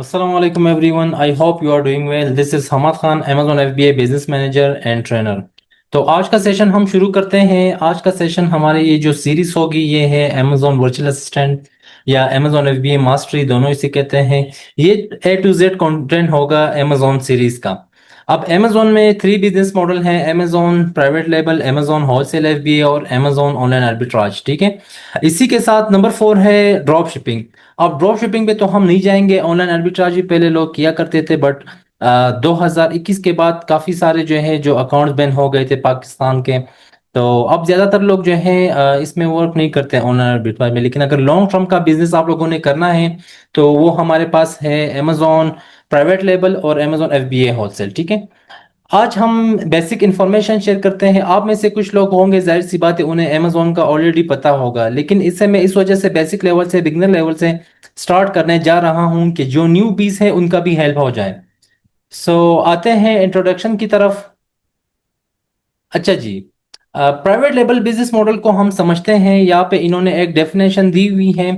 Assalamu alaikum everyone. I hope you are doing well. This is Hamad Khan, Amazon FBA Business Manager and Trainer. तो आज का session हम शुरू करते हैं। आज का सेशन हमारे ये जो सीरीज होगी ये है Amazon वर्चुअल असिस्टेंट या Amazon FBA मास्टरी, दोनों इसे कहते हैं। ये A to Z कंटेंट होगा Amazon सीरीज का। अब Amazon में 3 बिजनेस मॉडल हैं: Amazon private label, Amazon wholesale FBA और Amazon ऑनलाइन आर्बिट्राज। ठीक है, इसी के साथ नंबर 4 है ड्रॉप शिपिंग। अब ड्रॉप शिपिंग पे तो हम नहीं जाएंगे, ऑनलाइन आर्बिट्राज भी पहले लोग किया करते थे, बट 2021 के बाद काफ़ी सारे जो है जो अकाउंट्स बैन हो गए थे पाकिस्तान के। तो अब ज़्यादातर लोग जो है इसमें वर्क नहीं करते ऑनलाइन आर्बिट्राज में। लेकिन अगर लॉन्ग टर्म का बिजनेस आप लोगों ने करना है तो वो हमारे पास है अमेजोन प्राइवेट लेबल और अमेजोन FBA होलसेल। ठीक है, आज हम बेसिक इंफॉर्मेशन शेयर करते हैं। आप में से कुछ लोग होंगे, जाहिर सी बात है, उन्हें अमेजोन का ऑलरेडी पता होगा, लेकिन इससे मैं इस वजह से बेसिक लेवल से, बिगनर लेवल से स्टार्ट करने जा रहा हूं कि जो न्यू बीस है उनका भी हेल्प हो जाए। आते हैं इंट्रोडक्शन की तरफ। अच्छा जी, प्राइवेट लेबल बिजनेस मॉडल को हम समझते हैं। यहाँ पे इन्होंने एक डेफिनेशन दी हुई है,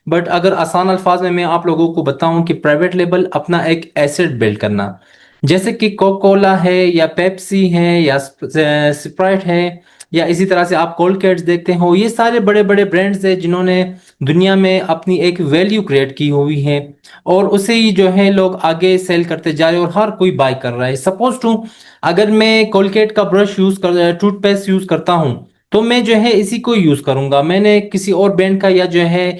बट अगर आसान अल्फाज में मैं आप लोगों को बताऊं कि प्राइवेट लेबल अपना एक एसेट बिल्ड करना, जैसे कि कोका कोला है या पेप्सी है या स्प्राइट है या इसी तरह से आप कोलगेट्स देखते हो, ये सारे बड़े बड़े ब्रांड्स हैं जिन्होंने दुनिया में अपनी एक वैल्यू क्रिएट की हुई है और उसे ही जो है लोग आगे सेल करते जा रहे हैं और हर कोई बाय कर रहा है। सपोज टू, अगर मैं कोलगेट का ब्रश यूज कर टूथपेस्ट यूज करता हूं तो मैं जो है इसी को यूज करूंगा। मैंने किसी और ब्रांड का या जो है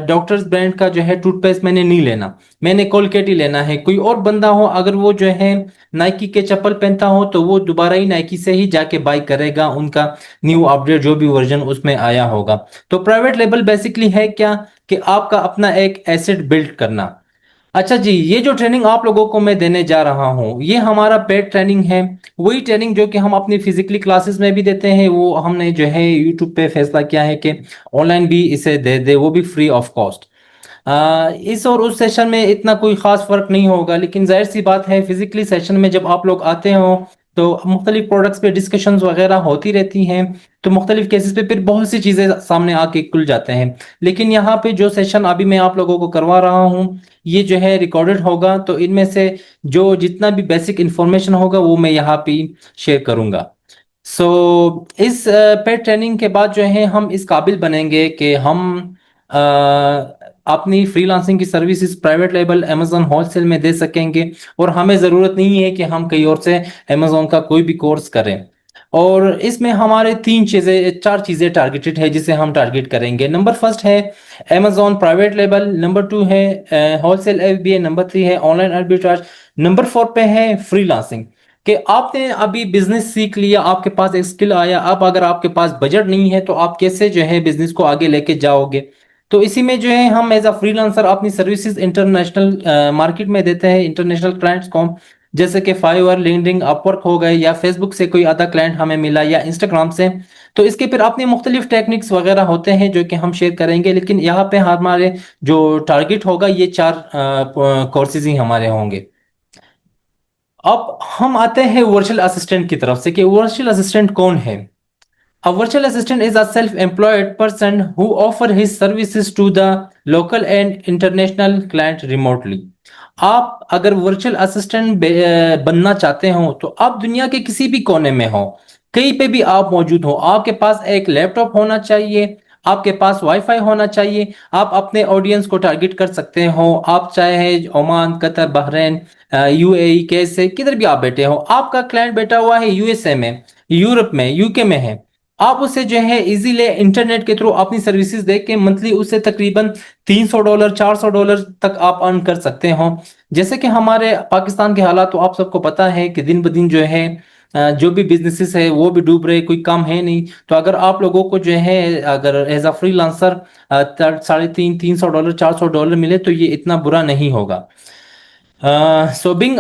डॉक्टर्स ब्रांड का जो है टूथपेस्ट मैंने नहीं लेना, मैंने कोलगेट ही लेना है। कोई और बंदा हो, अगर वो जो है नाइकी के चप्पल पहनता हो तो वो दोबारा ही नाइकी से ही जाके बाय करेगा, उनका न्यू अपडेट जो भी वर्जन उसमें आया होगा। तो प्राइवेट लेबल बेसिकली है क्या कि आपका अपना एक एसेट बिल्ड करना। अच्छा जी, ये जो ट्रेनिंग आप लोगों को मैं देने जा रहा हूँ ये हमारा पेड ट्रेनिंग है। वही ट्रेनिंग जो कि हम अपनी फिजिकली क्लासेस में भी देते हैं, वो हमने जो है यूट्यूब पे फैसला किया है कि ऑनलाइन भी इसे दे दे, वो भी फ्री ऑफ कॉस्ट। इस और उस सेशन में इतना कोई खास फर्क नहीं होगा, लेकिन जाहिर सी बात है फिजिकली सेशन में जब आप लोग आते हो तो मुख्तलिफ प्रोडक्ट्स पे डिस्कशंस वगैरह होती रहती हैं, तो मुख्तलिफ केसेस पे फिर बहुत सी चीज़ें सामने आके खुल जाते हैं। लेकिन यहाँ पे जो सेशन अभी मैं आप लोगों को करवा रहा हूँ ये जो है रिकॉर्डेड होगा, तो इनमें से जो जितना भी बेसिक इंफॉर्मेशन होगा वो मैं यहाँ पे शेयर करूँगा। इस पेड ट्रेनिंग के बाद जो है हम इस काबिल बनेंगे कि हम अ, अपनी फ्रीलांसिंग की services private label Amazon wholesale में दे सकेंगे और हमें ज़रूरत नहीं है कि हम कहीं और से अमेजोन का कोई भी कोर्स करें। और इसमें हमारे 4 चीज़ें टारगेटेड है जिसे हम टारगेट करेंगे। नंबर फर्स्ट है अमेजोन प्राइवेट लेबल, नंबर 2 है होलसेल FBA, नंबर 3 है ऑनलाइन आर्बिट्राज, नंबर 4 पे है फ्रीलांसिंग। कि आपने अभी बिजनेस सीख लिया, आपके पास एक स्किल आया, अब अगर आपके पास बजट नहीं है तो आप कैसे जो है बिजनेस को आगे लेके जाओगे। तो इसी में जो है हम एज अ फ्रीलांसर अपनी सर्विसेज इंटरनेशनल मार्केट में देते हैं, इंटरनेशनल क्लाइंट्स को, जैसे कि फाइवर, लिंक्डइन, अपवर्क हो गए, या फेसबुक से कोई आधा क्लाइंट हमें मिला या इंस्टाग्राम से। तो इसके फिर अपने मुख्तलिफ टेक्निक्स वगैरह होते हैं जो कि हम शेयर करेंगे, लेकिन यहाँ पे हमारे जो टारगेट होगा ये 4 कोर्सेज ही हमारे होंगे। अब हम आते हैं वर्चुअल असिस्टेंट की तरफ से कि वर्चुअल असिस्टेंट कौन है। A virtual assistant is a self-employed person who offer his services to the local and international client remotely. आप अगर वर्चुअल असिस्टेंट बनना चाहते हो तो आप दुनिया के किसी भी कोने में हो, कहीं पे भी आप मौजूद हो, आपके पास एक लैपटॉप होना चाहिए, आपके पास वाईफाई होना चाहिए, आप अपने ऑडियंस को टारगेट कर सकते हो। आप चाहे ओमान, कतर, बहरीन, UAE, कैसे किधर भी आप बैठे हो, आपका क्लाइंट बैठा हुआ है USA में, यूरोप में, UK में है, आप उसे जो है इजीली इंटरनेट के थ्रू अपनी सर्विसेज देख के मंथली उससे तकरीबन $300 $400 तक आप अर्न कर सकते हो। जैसे कि हमारे पाकिस्तान के हालात तो आप सबको पता है कि दिन ब दिन जो है जो भी बिजनेसेस है वो भी डूब रहे, कोई काम है नहीं। तो अगर आप लोगों को जो है अगर एज अ फ्रीलांसर $350 $400 मिले तो ये इतना बुरा नहीं होगा। Being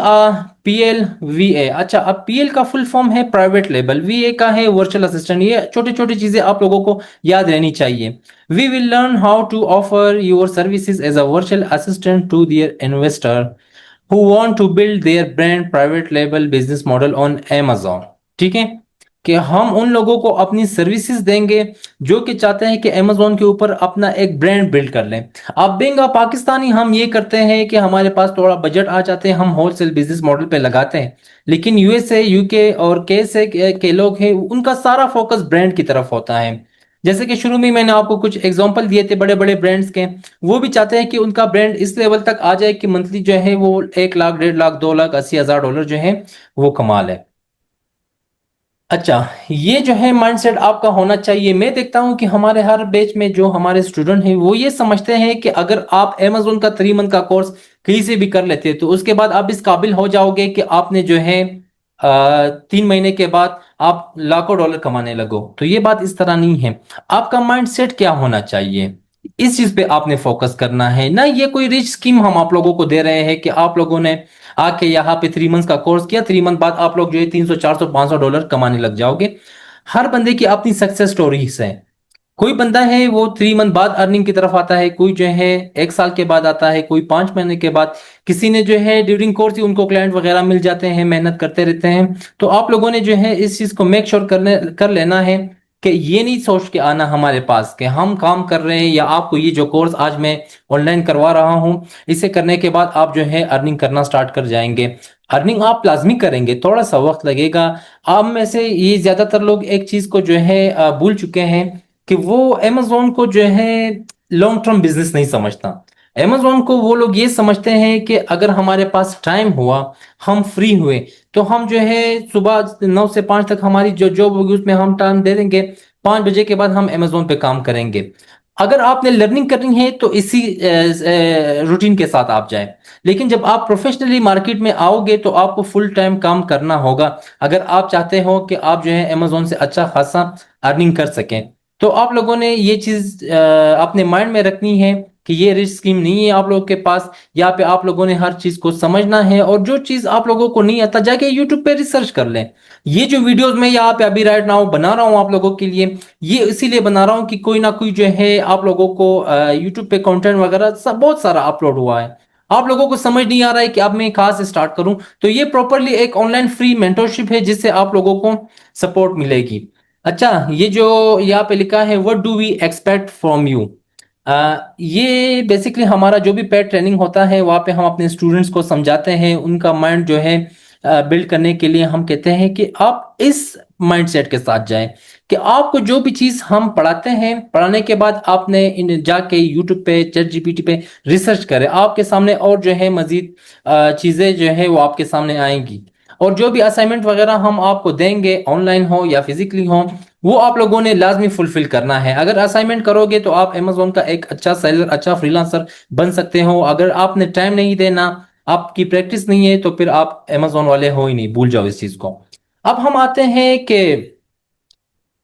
PLVA। अच्छा, अब PL का फुल फॉर्म है प्राइवेट लेबल, VA का है वर्चुअल असिस्टेंट। ये छोटी छोटी चीजें आप लोगों को याद रहनी चाहिए। We will learn how to offer your services as a virtual assistant to their investor who want to build their brand private label business model on Amazon। ठीक है, कि हम उन लोगों को अपनी सर्विसेज देंगे जो कि चाहते हैं कि अमेजोन के ऊपर अपना एक ब्रांड बिल्ड कर लें। अब बीइंग पाकिस्तानी हम ये करते हैं कि हमारे पास थोड़ा बजट आ जाते हैं, हम होलसेल बिजनेस मॉडल पे लगाते हैं। लेकिन यूएसए, यूके और केएसए के लोग हैं, उनका सारा फोकस ब्रांड की तरफ होता है। जैसे कि शुरू में मैंने आपको कुछ एग्जांपल दिए थे बड़े बड़े ब्रांड्स के, वो भी चाहते हैं कि उनका ब्रांड इस लेवल तक आ जाए कि मंथली जो है वो 1 लाख, 1.5 लाख, 2,80,000 डॉलर जो है वो कमा ले। अच्छा, ये जो है माइंडसेट आपका होना चाहिए। मैं देखता हूं कि हमारे हर बैच में जो हमारे स्टूडेंट हैं वो ये समझते हैं कि अगर आप अमेजोन का 3 मंथ का कोर्स कहीं से भी कर लेते हैं तो उसके बाद आप इस काबिल हो जाओगे कि आपने जो है 3 महीने के बाद आप लाखों डॉलर कमाने लगो। तो ये बात इस तरह नहीं है। आपका माइंडसेट क्या होना चाहिए, इस चीज पे आपने फोकस करना है ना। ये कोई रिच स्कीम हम आप लोगों को दे रहे हैं कि आप लोगों ने आके यहाँ पे 3 मंथ का कोर्स किया, 3 मंथ बाद आप लोग जो है 300, 400, 500 डॉलर कमाने लग जाओगे। हर बंदे की अपनी सक्सेस स्टोरीज है। कोई बंदा है वो 3 मंथ बाद अर्निंग की तरफ आता है, कोई जो है 1 साल के बाद आता है, कोई 5 महीने के बाद, किसी ने जो है ड्यूरिंग कोर्स ही उनको क्लाइंट वगैरह मिल जाते हैं, मेहनत करते रहते हैं। तो आप लोगों ने जो है इस चीज को मेक श्योर कर लेना है कि ये नहीं सोच के आना हमारे पास कि हम काम कर रहे हैं या आपको ये जो कोर्स आज मैं ऑनलाइन करवा रहा हूं इसे करने के बाद आप जो है अर्निंग करना स्टार्ट कर जाएंगे। अर्निंग आप लाजमी करेंगे, थोड़ा सा वक्त लगेगा। आप में से ये ज्यादातर लोग एक चीज को जो है भूल चुके हैं कि वो अमेजोन को जो है लॉन्ग टर्म बिजनेस नहीं समझता। अमेजोन को वो लोग ये समझते हैं कि अगर हमारे पास टाइम हुआ, हम फ्री हुए, तो हम जो है सुबह 9 से 5 तक हमारी जो जॉब होगी उसमें हम टाइम दे देंगे, 5 बजे के बाद हम अमेजोन पे काम करेंगे। अगर आपने लर्निंग करनी है तो इसी रूटीन के साथ आप जाएं। लेकिन जब आप प्रोफेशनली मार्केट में आओगे तो आपको फुल टाइम काम करना होगा अगर आप चाहते हो कि आप जो है अमेजोन से अच्छा खासा अर्निंग कर सकें। तो आप लोगों ने ये चीज अपने माइंड में रखनी है कि ये रिस्क स्कीम नहीं है आप लोगों के पास। यहाँ पे आप लोगों ने हर चीज को समझना है और जो चीज आप लोगों को नहीं आता जाके यूट्यूब पे रिसर्च कर लें। ये जो वीडियोस मैं यहाँ पे अभी राइट नाउ बना रहा हूँ आप लोगों के लिए, ये इसीलिए बना रहा हूँ कि कोई ना कोई जो है आप लोगों को यूट्यूब पे कंटेंट वगैरह सब बहुत सारा अपलोड हुआ है। आप लोगों को समझ नहीं आ रहा है कि अब मैं कहाँ से स्टार्ट करूं, तो ये प्रॉपरली एक ऑनलाइन फ्री मेंटरशिप है जिससे आप लोगों को सपोर्ट मिलेगी। अच्छा, ये जो यहाँ पे लिखा है what do we expect from you, ये बेसिकली हमारा जो भी पेड ट्रेनिंग होता है वहाँ पे हम अपने स्टूडेंट्स को समझाते हैं, उनका माइंड जो है बिल्ड करने के लिए हम कहते हैं कि आप इस माइंडसेट के साथ जाएं कि आपको जो भी चीज हम पढ़ाते हैं पढ़ाने के बाद आपने इन जाके यूट्यूब पे, चैट जीपीटी पे रिसर्च करें, आपके सामने और जो है मजीद चीजें जो है वो आपके सामने आएंगी। और जो भी असाइनमेंट वगैरह हम आपको देंगे ऑनलाइन हो या फिजिकली हो वो आप लोगों ने लाजमी फुलफिल करना है। अगर असाइनमेंट करोगे तो आप अमेजोन का एक अच्छा सेलर, अच्छा फ्रीलांसर बन सकते हो। अगर आपने टाइम नहीं देना, आपकी प्रैक्टिस नहीं है, तो फिर आप अमेजोन वाले हो ही नहीं, भूल जाओ इस चीज को। अब हम आते हैं कि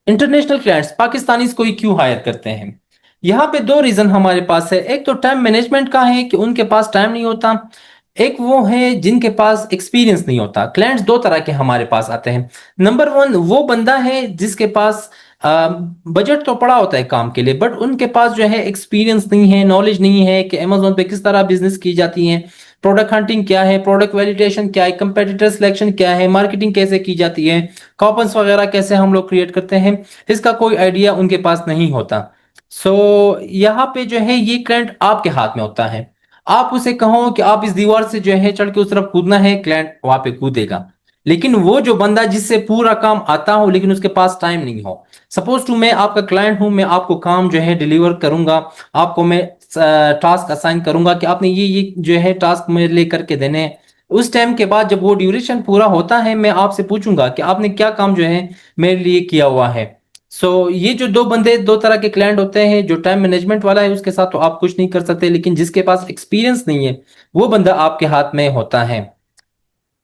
इंटरनेशनल क्लाइंट्स पाकिस्तानी को ही क्यों हायर करते हैं। यहाँ पे दो रीजन हमारे पास है। एक तो टाइम मैनेजमेंट का है कि उनके पास टाइम नहीं होता, एक वो है जिनके पास एक्सपीरियंस नहीं होता। क्लाइंट्स दो तरह के हमारे पास आते हैं। नंबर वन वो बंदा है जिसके पास बजट तो पड़ा होता है काम के लिए, बट उनके पास जो है एक्सपीरियंस नहीं है, नॉलेज नहीं है कि अमेजोन पे किस तरह बिजनेस की जाती है, प्रोडक्ट हंटिंग क्या है, प्रोडक्ट वैलिडेशन क्या है, कंपेटिटर सिलेक्शन क्या है, मार्केटिंग कैसे की जाती है, कॉपन्स वगैरह कैसे हम लोग क्रिएट करते हैं, इसका कोई आइडिया उनके पास नहीं होता। सो यहाँ पे जो है ये क्लाइंट आपके हाथ में होता है। आप उसे कहो कि आप इस दीवार से जो है चढ़ के उस तरफ कूदना है, क्लाइंट वहां पे कूदेगा। लेकिन वो जो बंदा जिससे पूरा काम आता हो लेकिन उसके पास टाइम नहीं हो, सपोज टू मैं आपका क्लाइंट हूं, मैं आपको काम जो है डिलीवर करूंगा, आपको मैं टास्क असाइन करूंगा कि आपने ये जो है टास्क मेरे लिए करके देने हैं। उस टाइम के बाद जब वो ड्यूरेशन पूरा होता है मैं आपसे पूछूंगा कि आपने क्या काम जो है मेरे लिए किया हुआ है। ये जो दो बंदे, दो तरह के क्लाइंट होते हैं। जो टाइम मैनेजमेंट वाला है उसके साथ तो आप कुछ नहीं कर सकते, लेकिन जिसके पास एक्सपीरियंस नहीं है वो बंदा आपके हाथ में होता है।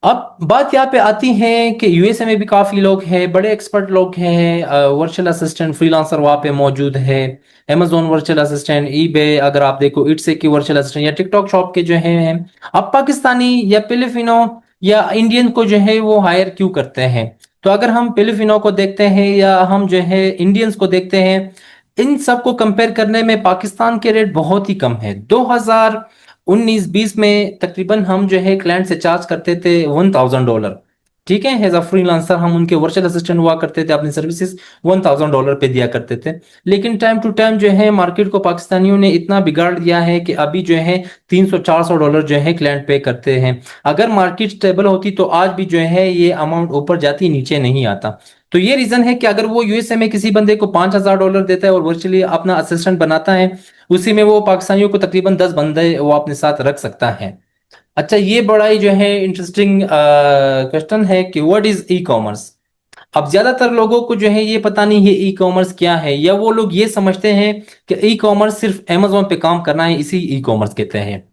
अब बात यहाँ पे आती है कि यूएसए में भी काफी लोग हैं, बड़े एक्सपर्ट लोग हैं, वर्चुअल असिस्टेंट फ्रीलांसर वहाँ पे मौजूद है। amazon वर्चुअल असिस्टेंट, ईबे, अगर आप देखो इट्स की वर्चुअल असिस्टेंट, या टिकटॉक शॉप के जो हैं। अब पाकिस्तानी या फिलिपिनो या इंडियन को जो है वो हायर क्यों करते हैं। तो अगर हम फिलिपिनो को देखते हैं या हम जो है इंडियंस को देखते हैं, इन सबको कंपेयर करने में पाकिस्तान के रेट बहुत ही कम है। 2019-20 में तकरीबन हम जो है क्लाइंट से चार्ज करते थे $1,000। ठीक है, एज अ फ्रीलांसर हम उनके वर्चुअल असिस्टेंट हुआ करते थे, अपनी सर्विसेज $1000 पे दिया करते थे। लेकिन टाइम टू टाइम जो है मार्केट को पाकिस्तानियों ने इतना बिगाड़ दिया है कि अभी जो है $300-400 जो है क्लाइंट पे करते हैं। अगर मार्केट स्टेबल होती तो आज भी जो है ये अमाउंट ऊपर जाती, नीचे नहीं आता। तो ये रीजन है कि अगर वो यूएसए में किसी बंदे को $5000 देता है और वर्चुअली अपना असिस्टेंट बनाता है, उसी में वो पाकिस्तानियों को तकरीबन 10 बंदे वो अपने साथ रख सकता है। अच्छा, ये बड़ा ही जो है इंटरेस्टिंग क्वेश्चन है कि व्हाट इज ई कॉमर्स। अब ज्यादातर लोगों को जो है ये पता नहीं है ई कॉमर्स क्या है, या वो लोग ये समझते हैं कि ई कॉमर्स सिर्फ अमेजोन पे काम करना है, इसी ई कॉमर्स कहते हैं।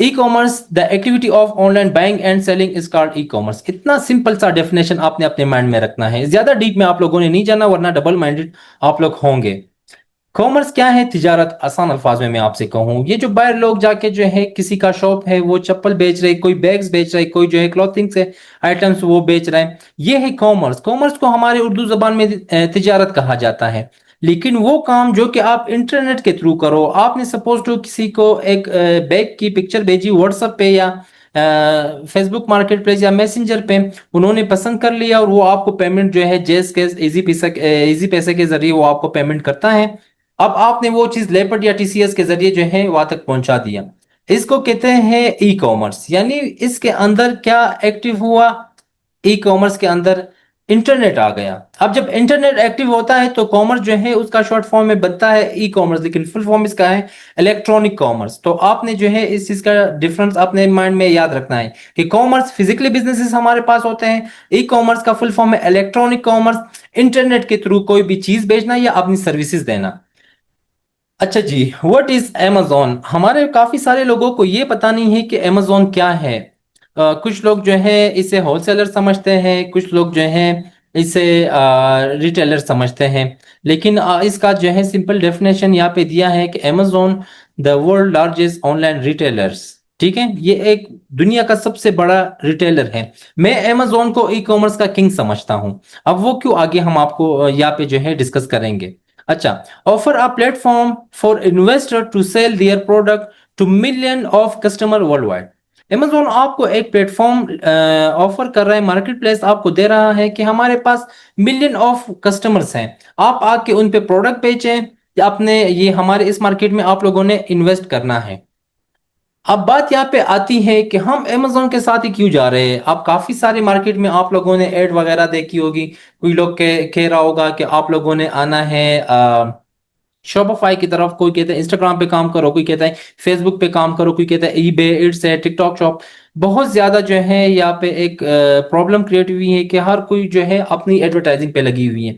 E commerce the activity of online buying and selling is called e commerce. इतना सिंपल सा डेफिनेशन आपने अपने माइंड में रखना है, ज्यादा डीप में आप लोगों ने नहीं जाना, वरना डबल माइंडेड आप लोग होंगे। कॉमर्स क्या है? तिजारत। आसान अल्फाज में मैं आपसे कहूं, ये जो बाहर लोग जाके जो है किसी का शॉप है, वो चप्पल बेच रहे, कोई बैग्स बेच रहे, कोई जो है क्लॉथिंग से आइटम्स वो बेच रहा है, ये है कॉमर्स। कॉमर्स को हमारे उर्दू जबान में तिजारत कहा जाता है। लेकिन वो काम जो कि आप इंटरनेट के थ्रू करो, आपने सपोज टू किसी को एक बैग की पिक्चर भेजी व्हाट्सएप पे या फेसबुक मार्केट प्लेस या मैसेंजर पे, उन्होंने पसंद कर लिया और वो आपको पेमेंट जो है जेस के इजी पैसे के जरिए वो आपको पेमेंट करता है। अब आपने वो चीज लेपर्ड या टीसीएस के जरिए जो है वहां तक पहुंचा दिया। इसको कहते हैं ई कॉमर्स। यानी इसके अंदर क्या एक्टिव हुआ? ई कॉमर्स के अंदर इंटरनेट आ गया। अब जब इंटरनेट एक्टिव होता है तो कॉमर्स जो है उसका शॉर्ट फॉर्म में बनता है ई कॉमर्स, लेकिन फुल फॉर्म इसका है इलेक्ट्रॉनिक कॉमर्स। तो आपने जो है इस चीज का डिफरेंस अपने माइंड में याद रखना है कि कॉमर्स फिजिकली बिजनेसेस हमारे पास होते हैं, ई कॉमर्स का फुल फॉर्म है इलेक्ट्रॉनिक कॉमर्स, इंटरनेट के थ्रू कोई भी चीज बेचना या अपनी सर्विसेज देना। अच्छा जी, व्हाट इज amazon? हमारे काफी सारे लोगों को ये पता नहीं है कि amazon क्या है। कुछ लोग जो है इसे होलसेलर समझते हैं, कुछ लोग जो है इसे रिटेलर समझते हैं। लेकिन इसका जो है सिंपल डेफिनेशन यहाँ पे दिया है कि amazon the world largest online retailers. ठीक है, ये एक दुनिया का सबसे बड़ा रिटेलर है। मैं amazon को ई कॉमर्स का किंग समझता हूँ। अब वो क्यों, आगे हम आपको यहाँ पे जो है डिस्कस करेंगे। अच्छा, offer a platform for investor to sell their product to million of customer worldwide। Amazon आपको एक प्लेटफॉर्म ऑफर कर रहा है, मार्केट प्लेस आपको दे रहा है कि हमारे पास मिलियन ऑफ कस्टमर्स हैं, आप आके उन पे प्रोडक्ट बेचें या अपने ये हमारे इस मार्केट में आप लोगों ने इन्वेस्ट करना है। अब बात यहाँ पे आती है कि हम Amazon के साथ ही क्यों जा रहे हैं। अब काफी सारे मार्केट में आप लोगों ने एड वगैरह देखी होगी, कोई लोग कह रहा होगा कि आप लोगों ने आना है शॉपिफाई की तरफ, कोई कहता है इंस्टाग्राम पे काम करो, कोई कहता है फेसबुक पे काम करो, कोई कहता है ईबे, इट्स है, टिकटॉक शॉप। बहुत ज्यादा जो है यहाँ पे एक प्रॉब्लम क्रिएट हुई है कि हर कोई जो है अपनी एडवर्टाइजिंग पे लगी हुई है।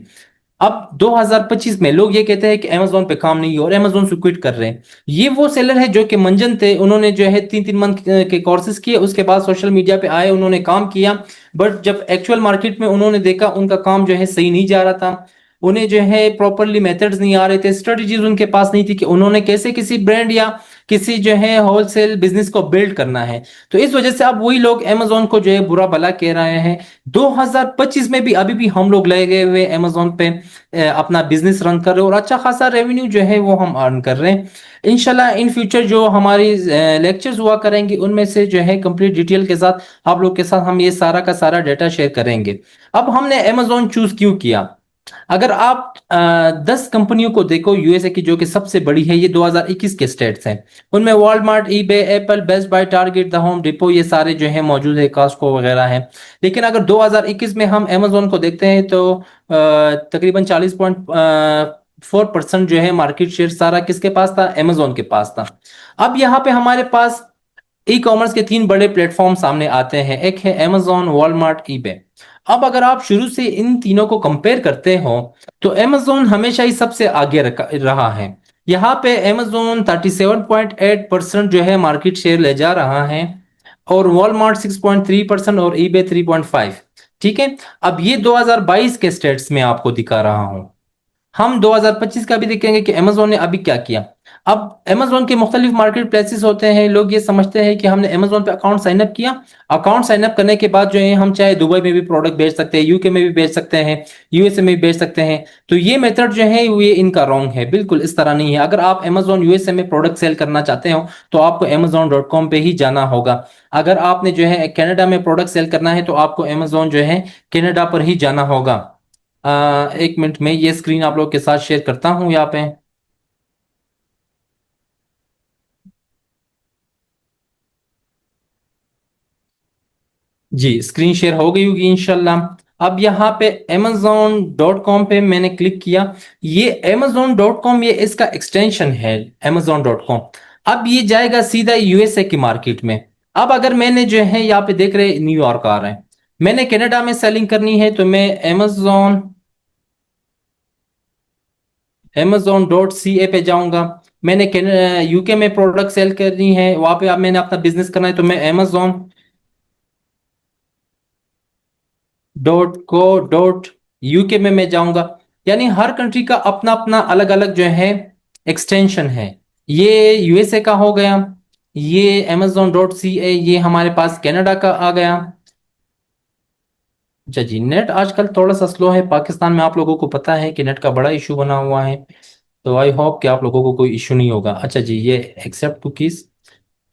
अब 2025 में लोग ये कहते हैं कि अमेजोन पे काम नहीं है और अमेजोन से क्विट कर रहे हैं। ये वो सेलर है जो कि मंजन थे, उन्होंने जो है 3-3 मंथ के कोर्सेज किए, उसके बाद सोशल मीडिया पे आए, उन्होंने काम किया। बट जब एक्चुअल मार्केट में उन्होंने देखा उनका काम जो है सही नहीं जा रहा था, उन्हें जो है प्रॉपरली मेथड्स नहीं आ रहे थे, स्ट्रेटजीज उनके पास नहीं थी कि उन्होंने कैसे किसी ब्रांड या किसी जो है होलसेल बिजनेस को बिल्ड करना है। तो इस वजह से अब वही लोग अमेजोन को जो है बुरा भला कह रहे हैं। 2025 में भी अभी भी हम लोग लगे हुए अमेजोन पे अपना बिजनेस रन कर रहे हैं और अच्छा खासा रेवेन्यू जो है वो हम अर्न कर रहे हैं। इंशाल्लाह इन फ्यूचर जो हमारी लेक्चर्स हुआ करेंगे उनमें से जो है कंप्लीट डिटेल के साथ आप लोग के साथ हम ये सारा का सारा डेटा शेयर करेंगे। अब हमने अमेजोन चूज क्यों किया? अगर आप 10 कंपनियों को देखो यूएसए की जो कि सबसे बड़ी है, ये 2021 के स्टेट्स हैं, उनमें Walmart, eBay, Apple, Best Buy, Target, the Home Depot, ये सारे जो है मौजूद है, कॉस्को वगैरह है। लेकिन अगर 2021 में हम अमेजोन को देखते हैं तो तकरीबन 40.4% जो है मार्केट शेयर सारा किसके पास था? अमेजोन के पास था। अब यहाँ पे हमारे पास ई कॉमर्स के 3 बड़े प्लेटफॉर्म सामने आते हैं, एक है अमेजोन, वॉलमार्ट, ईबे। अब अगर आप शुरू से इन तीनों को कंपेयर करते हो तो अमेजोन हमेशा ही सबसे आगे रहा है। यहाँ पे अमेजोन 37.8% जो है मार्केट शेयर ले जा रहा है, और वॉलमार्ट 6.3% और ईबे 3.5। ठीक है, अब ये 2022 के स्टेट्स में आपको दिखा रहा हूं। हम 2025 का भी देखेंगे कि अमेजोन ने अभी क्या किया। अब अमेजोन के मुख्तलिफ मार्केट प्लेसेस होते हैं, लोग ये समझते हैं कि हमने अमेजोन पे अकाउंट साइन अप किया, अकाउंट साइन अप करने के बाद जो है हम चाहे दुबई में भी प्रोडक्ट बेच सकते हैं, यूके में भी बेच सकते हैं, यूएसए में भी बेच सकते हैं। तो ये मेथड जो है ये इनका रॉन्ग है, बिल्कुल इस तरह नहीं है। अगर आप अमेजोन यूएसए में प्रोडक्ट सेल करना चाहते हो तो आपको amazon.com पे ही जाना होगा। अगर आपने जो है कनाडा में प्रोडक्ट सेल करना है तो आपको अमेजोन जो है कनाडा पर ही जाना होगा। एक मिनट में ये स्क्रीन आप लोग के साथ शेयर करता हूँ यहाँ पे। जी स्क्रीन शेयर हो गई होगी इंशाल्लाह। अब यहाँ पे amazon.com पे मैंने क्लिक किया। ये amazon.com ये इसका एक्सटेंशन है amazon.com। अब ये जाएगा सीधा यूएसए की मार्केट में। अब अगर मैंने जो है यहाँ पे देख रहे न्यूयॉर्क आ रहा है, मैंने कनाडा में सेलिंग करनी है तो मैं amazon.ca पे जाऊंगा। मैंने यूके में प्रोडक्ट सेल करनी है, वहां पे अब मैंने अपना बिजनेस करना है तो मैं amazon.co.uk में मैं जाऊंगा। यानी हर कंट्री का अपना अपना अलग अलग जो है एक्सटेंशन है। ये यूएसए का हो गया, ये amazon.ca ये हमारे पास कनाडा का आ गया। अच्छा जी, नेट आजकल थोड़ा सा स्लो है पाकिस्तान में, आप लोगों को पता है कि नेट का बड़ा इशू बना हुआ है। तो आई होप कि आप लोगों को कोई इशू नहीं होगा। अच्छा जी, ये एक्सेप्ट कुकीज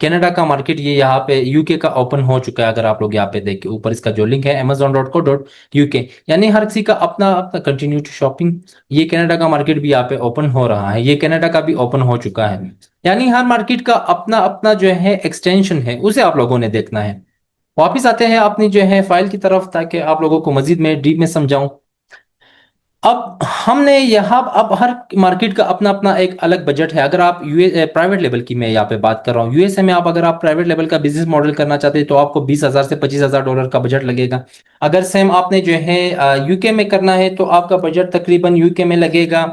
कनाडा का मार्केट ये यहाँ पे यूके का ओपन हो चुका है। अगर आप लोग यहाँ पे देखें ऊपर इसका जो लिंक है amazon.co.uk, यानी हर किसी का अपना अपना कंटिन्यू टू शॉपिंग। ये कनाडा का मार्केट भी यहाँ पे ओपन हो रहा है, ये कनाडा का भी ओपन हो चुका है। यानी हर मार्केट का अपना अपना जो है एक्सटेंशन है, उसे आप लोगों ने देखना है। वापिस आते हैं अपनी जो है फाइल की तरफ ताकि आप लोगों को मजीद में डीप में समझाऊं। अब हमने यहाँ अब हर मार्केट का अपना अपना एक अलग बजट है। अगर आप यूए प्राइवेट लेवल की मैं यहाँ पे बात कर रहा हूँ, यूएसए में आप अगर आप प्राइवेट लेवल का बिजनेस मॉडल करना चाहते हैं तो आपको 20,000 से $25,000 का बजट लगेगा। अगर सेम आपने जो है यूके में करना है तो आपका बजट तकरीबन यूके में लगेगा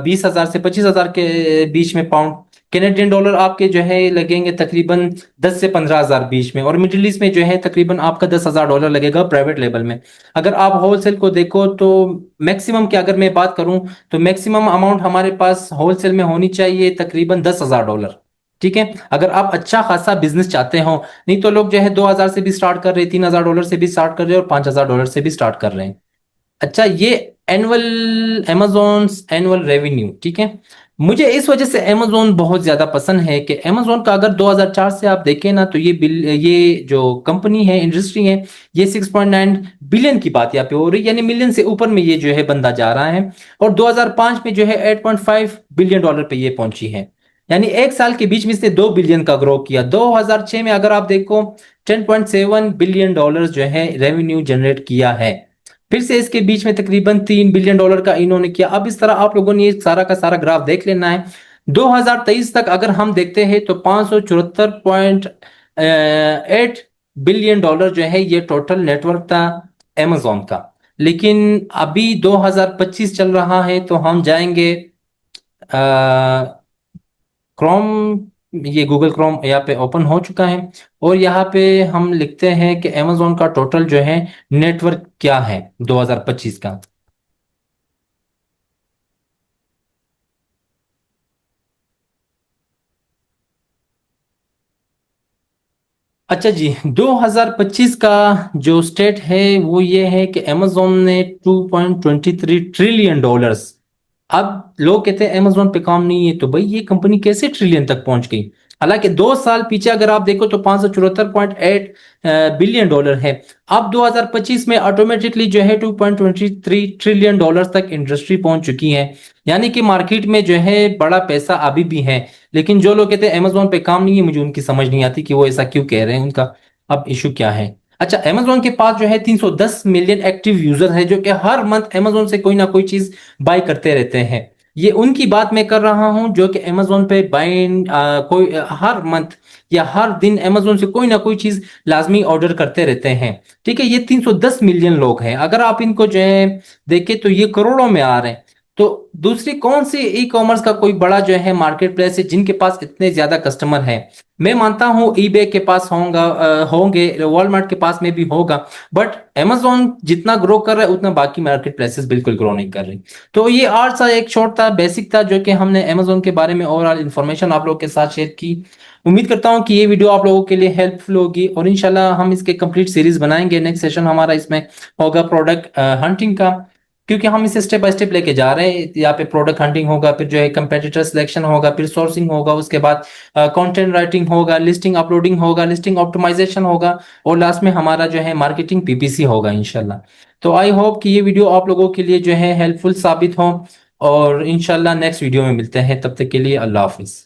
20,000 से 25,000 के बीच में पाउंड। कैनेडियन डॉलर आपके जो है लगेंगे तकरीबन 10 से 15,000 बीच में, और मिडिल ईस्ट में जो है तकरीबन आपका $10,000 लगेगा प्राइवेट लेवल में। अगर आप होलसेल को देखो तो मैक्सिमम की अगर मैं बात करूं तो मैक्सिमम अमाउंट हमारे पास होलसेल में होनी चाहिए तकरीबन $10,000। ठीक है, अगर आप अच्छा खासा बिजनेस चाहते हो। नहीं तो लोग जो है 2,000 से भी स्टार्ट कर रहे हैं, $3,000 से भी स्टार्ट कर रहे हैं और $5,000 से भी स्टार्ट कर रहे हैं। अच्छा, ये एनुअल amazon एनुअल रेवेन्यू, ठीक है। मुझे इस वजह से amazon बहुत ज्यादा पसंद है कि amazon का अगर 2004 से आप देखें ना तो ये बिल ये जो कंपनी है इंडस्ट्री है, ये 6.9 बिलियन की बात यहाँ पे हो रही है, यानी मिलियन से ऊपर में ये जो है बंदा जा रहा है। और 2005 में जो है $8.5 बिलियन पे ये पहुंची है। यानी एक साल के बीच में इसने 2 बिलियन का ग्रो किया। 2006 में अगर आप देखो $10.7 बिलियन जो है रेवेन्यू जनरेट किया है। फिर से इसके बीच में तकरीबन $3 बिलियन का इन्होंने किया। अब इस तरह आप लोगों ने ये सारा का सारा ग्राफ देख लेना है। 2023 तक अगर हम देखते हैं तो $574.8 बिलियन जो है ये टोटल नेटवर्क था amazon का। लेकिन अभी 2025 चल रहा है तो हम जाएंगे क्रोम, ये गूगल क्रोम यहाँ पे ओपन हो चुका है। और यहाँ पे हम लिखते हैं कि amazon का टोटल जो है नेटवर्क क्या है 2025 का। अच्छा जी, 2025 का जो स्टेट है वो ये है कि amazon ने $2.23 ट्रिलियन। अब लोग कहते हैं amazon पे काम नहीं है, तो भाई ये कंपनी कैसे ट्रिलियन तक पहुंच गई। हालांकि 2 साल पीछे अगर आप देखो तो $574.8 बिलियन है। अब 2025 में ऑटोमेटिकली जो है $2.23 ट्रिलियन तक इंडस्ट्री पहुंच चुकी है। यानी कि मार्केट में जो है बड़ा पैसा अभी भी है। लेकिन जो लोग कहते हैं amazon पे काम नहीं है, मुझे उनकी समझ नहीं आती कि वो ऐसा क्यों कह रहे हैं, उनका अब इशू क्या है। अच्छा, amazon के पास जो है 310 मिलियन एक्टिव यूजर है जो कि हर मंथ amazon से कोई ना कोई चीज बाय करते रहते हैं। ये उनकी बात मैं कर रहा हूं जो कि amazon पे बाइन कोई हर मंथ या हर दिन amazon से कोई ना कोई चीज लाजमी ऑर्डर करते रहते हैं। ठीक है, ये 310 मिलियन लोग हैं। अगर आप इनको जो है देखें तो ये करोड़ों में आ रहे हैं। तो दूसरी कौन सी ई कॉमर्स का कोई बड़ा जो है मार्केट प्लेस है जिनके पास इतने ज्यादा कस्टमर हैं? मैं मानता हूं ईबे के पास होंगे, वॉलमार्ट के पास में भी होगा, बट Amazon जितना ग्रो कर रहा है उतना बाकी मार्केट प्लेसेस बिल्कुल ग्रो नहीं कर रही। तो ये आज सा एक शॉर्ट था, बेसिक था, जो कि हमने Amazon के बारे में ओवरऑल इन्फॉर्मेशन आप लोगों के साथ शेयर की। उम्मीद करता हूं कि ये वीडियो आप लोगों के लिए हेल्पफुल होगी, और इंशाल्लाह हम इसके कंप्लीट सीरीज बनाएंगे। नेक्स्ट सेशन हमारा इसमें होगा प्रोडक्ट हंटिंग का, क्योंकि हम इसे स्टेप बाय स्टेप लेके जा रहे हैं। यहाँ पे प्रोडक्ट हंटिंग होगा, फिर जो है कंपेटिटर सिलेक्शन होगा, फिर सोर्सिंग होगा, उसके बाद कंटेंट राइटिंग होगा, लिस्टिंग अपलोडिंग होगा, लिस्टिंग ऑप्टिमाइजेशन होगा, और लास्ट में हमारा जो है मार्केटिंग पीपीसी होगा इंशाल्लाह। तो आई होप कि ये वीडियो आप लोगों के लिए जो है हेल्पफुल साबित हो, और इंशाल्लाह नेक्स्ट वीडियो में मिलते हैं। तब तक के लिए अल्लाह हाफिज।